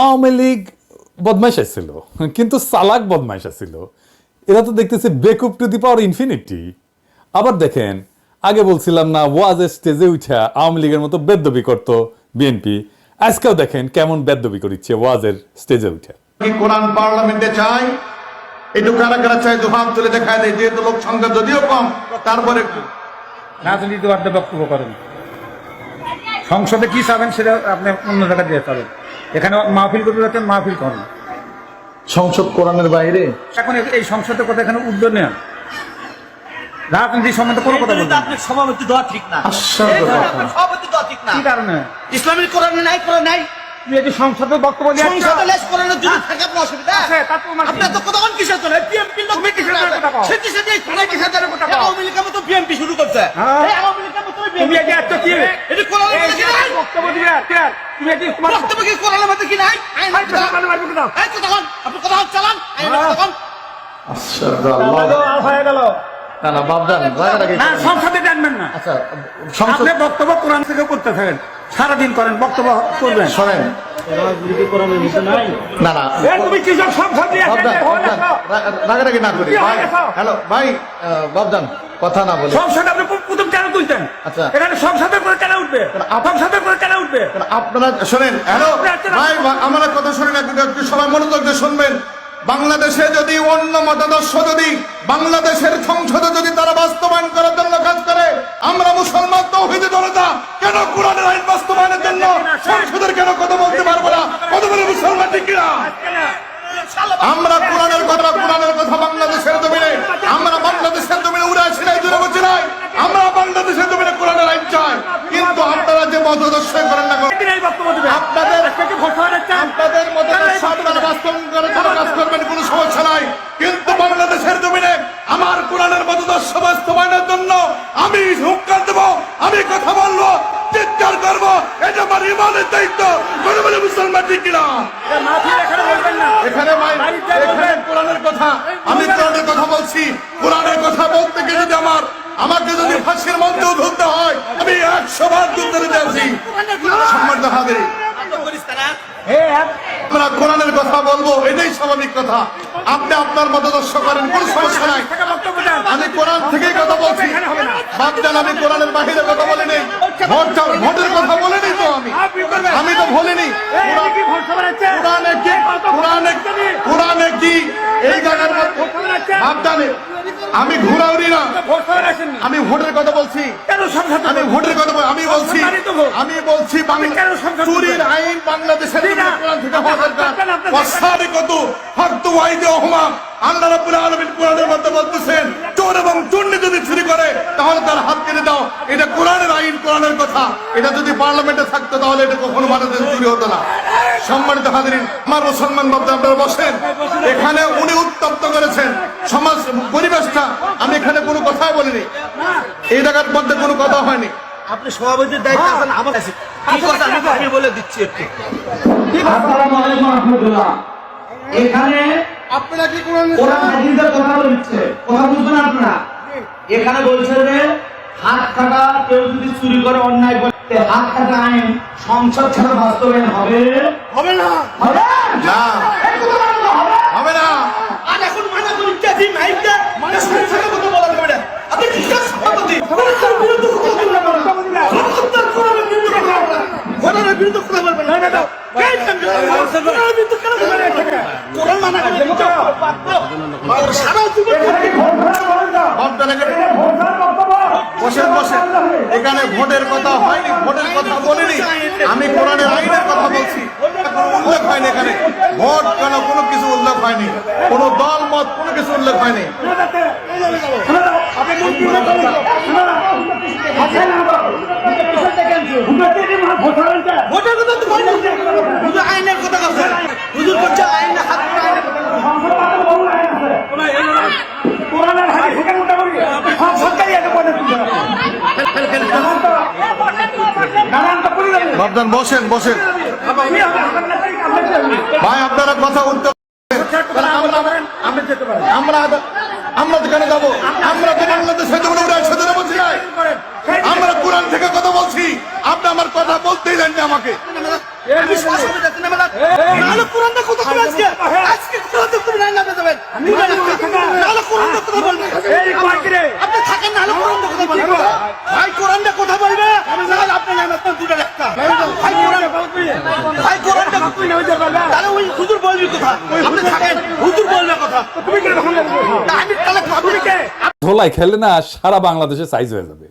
আওয়ামী লীগ বদমাইশ ছিল, কিন্তু চালাক বদমাইশ ছিল। এরা তো দেখতেছে বেকুব টু দি পাওয়ার ইনফিনিটি। আবার দেখেন, আগে বলছিলাম না ওয়াজের স্টেজে উঠা আওয়ামী লীগের মতো বেদ্যবি করতো বিএনপি, আজকেও দেখেন কেমন বেদ্যবি করিচ্ছে ওয়াজের স্টেজে উঠা। কোরআন পার্লামেন্টে চাই, একটু কারা কারা চাই দুহাত তুলে দেখায় দেয়, যেহেতু লোক সংখ্যা যদিও কম তারপরে রাজনীতিবাদী বক্তব্য করেন, সংসদে কি চাবেন সেটা আপনি অন্য জায়গা দিয়ে চাবেন, এখানে মাহফিল করতে যাচ্ছেন মাহফিল করেন। সংসদ কোরআনের বাইরে এখন এই সংসদের কথা এখানে উদ্যোগ নেন, রাজনীতি সম্বন্ধে কোনো কথা বলবেন আপনার সভাপতি দেওয়া ঠিক না, সভাপতি দেওয়া ঠিক না। কি কারণে? ইসলামিক কোরআনে নাই, কোরআন নাই। তুমি এই সংসদের বক্তব্য দিয়ে সংসদে লেস কোরআনের যদি থাকে আপনার অসুবিধা আছে, আপনার তো কতক্ষণ কিসের চলে? বিএনপি লোক কিসের কথা কও? সেটি সেটি কোন কিসের কথা কও? আওয়ামী লীগের মতো বিএনপি শুরু করছে, এই আওয়ামী লীগের মতো তুমি বিএনপি কি এত কি এটি কোরআনের মধ্যে কি নাই? বক্তব্য দিবে আর তুমি কি তোমার বক্তব্য কি কোরআনের মধ্যে কি নাই? আইন মারবো দাও, এই তো তখন আপনি কথা চালান, আইন তখন আল্লাহ হয়ে গেল না বাবজান না, সংসদে জানবেন না। আচ্ছা, আপনি বক্তব্য কোরআন থেকে করতে থাকেন, সারাদিন করেন, বক্তব্য করবেন। শোনেন, না না তুমি কি সব সংসদ দিয়ে রাগারাগি না করি ভাই। হ্যালো ভাই, বাবজান কথা না বলে সংসদে আপনি প্রথম কেন তুলতেন? আচ্ছা, এখানে সংসদের করে কেন উঠবে? সংসদের করে কেন উঠবে? আপনারা শোনেন, হ্যালো ভাই, আমার কথা শোনেন, একটু সবাই মনোযোগ দিয়ে শুনবেন। বাংলাদেশে যদি অন্য মতাদর্শ যদি বাংলাদেশের সংসদে যদি তারা বাস্তবায়ন করার জন্য কাজ করে, আমরা মুসলমান তাওহীদি জনতা কেন কোরআনের আইন বাস্তবায়নের জন্য সংসদের কেন কথা বলতে পারবো না? কত বলে মুসলমান ঠিক কিনা? আমরা কোরআনের কথা বাংলাদেশের জমিনে, আমরা বাংলাদেশের জমিনে উড়াইছি নাই, দূরে বলছি নাই, আমরা বাংলাদেশের জমিনে কোরআনের আইন চাই। কিন্তু আপনারা যে মতাদর্শ করেন না, আপনাদের মতাদর্শ আপনারা বাস্তবায়ন করার জন্য কাজ করবেন, কোনো সমস্যা নাই। কিন্তু বাংলাদেশের জমিনে আমার কোরআনের মতাদর্শ বাস্তবায়নের জন্য আমি হুঙ্কার দেব, আমি কথা বলবো, চিৎকার করবো, এটা আমার ইমানের দায়িত্ব। বলে বলে মুসলমান ঠিক কিনা? এখানে কোরআনের কথা, আমি কোরআনের কথা বলছি। কোরআনের কথা বলতে গিয়ে যদি আমাকে যদি ফাঁসির মঞ্চেও ধরতে হয়, আমি 100 বার ধরতে যাচ্ছি। সম্মানিত হাজির, আমরা কোরআনের কথা বলবো, এটাই স্বাভাবিক কথা। আপনি আপনার মতাদর্শ করেন, কোনো সমস্যা নাই। আমি কোরআন থেকেই কথা বলছি, বাপজান, আমি কোরআনের বাহিরে কথা বলিনি, ভোটের কথা বলিনি তো, আমি তো বলিনি। কোরআনে কি এই জায়গার বাপজানে আমি ঘুরাউরি না, আমি ভোটের কথা বলছি, আমি ভোটের কথা আমি বলছি, আমি বলছি চুরির আইন বাংলাদেশের কোরআন থেকে হওয়া দরকার। আল্লাহ রাব্বুল আলামিন কোরআনের মধ্যে বলতেছেন, চোর এবং চুন্নি যদি চুরি করে তাহলে তার হাত কেটে দাও। এটা কোরআনের আইন, কোরআনের কথা। এটা যদি পার্লামেন্টে থাকতো তাহলে এটা কখনো মানুষের চুরি হতো না। সম্মানিত হাজিরিন, আমার মুসলমান বাবা, আপনারা বসেন। এখানে উনি উত্তপ্ত করেছেন সমাজ পরিবেশটা, আমি এখানে কোনো কথাই বলিনি, এই জায়গার মধ্যে কোনো কথা হয়নি। আপনি সভাপতির দায়িত্ব আছেন, আমার কাছে কি কথা আমি বলে দিচ্ছি একটু। আসসালামু আলাইকুম ওয়া রাহমাতুল্লাহ। এখানে আপনারা কি কোরআন হাদিসের কথা বলছে, কথা বুঝবেন আপনারা। এখানে বলছে যে হাত কাটা কেউ যদি চুরি করে, অন্যায় করে, হাত কাটা আইন সংসদ ছাড়া বাস্তবায়ন হবে না, হবে না, হবে না। আর এখন মানা করুন যে মাইকটা মানে সংসদের কথা বলা যাবে না। আপনি কি সভাপতি কোরআনের বিরুদ্ধে কথা বলবেন না, কোরআনের বিরুদ্ধে কথা বলবেন না, কোরআনের বিরুদ্ধে কথা বলবেন না। না কোরআনের বিরুদ্ধে কেন বলবেন না? কোরআন মানা করলে তো সারা জীবন বসেন বসেন, এখানে ভোটের কথা হয়নি, ভোটের কথা বলিনি, আমি কোরআনের আইনের কথা বলছি। উল্লেখ হয়নি এখানে ভোট কেন, কোনো কিছু উল্লেখ হয়নি, কোন দল মত কোনো কিছু উল্লেখ হয়নি। ভোটের কথা তো বলেন, হুজুর আইনের কথা বলছেন, হুজুর বলছে আইন হাত কোরআনের হাদিস এখানে উঠা বলি, সরকারি একটা পদে বাবজান বসেন বসেন ভাই, আপনারা কথা উত্তর আমরা যেখানে যাবো, আমরা তো বাংলাদেশে বলছি নাই, আমরা কোরআন থেকে কথা বলছি। আপনি আমার কথা বলতেই দেন না আমাকে। নাহলে কোরআনটা কথা বলবে আজকে আজকে কোরআনটা তুমি নাই নামে যাবেন নাহলে কোরআনটা কথা বলবে আপনি থাকেন নাহলে কোরআনটা কথা বলবে ভাই কোরআনটা কথা বলবে নাহলে আপনি নামে আপনার দুটো একটা ভাই কোরআনটা তাহলে ওই হুজুর বলবি কথা আপনি থাকেন হুজুর বলবে কথা আমি তাহলে ধোলাই খেলে না সারা বাংলাদেশে সাইজ হয়ে যাবে।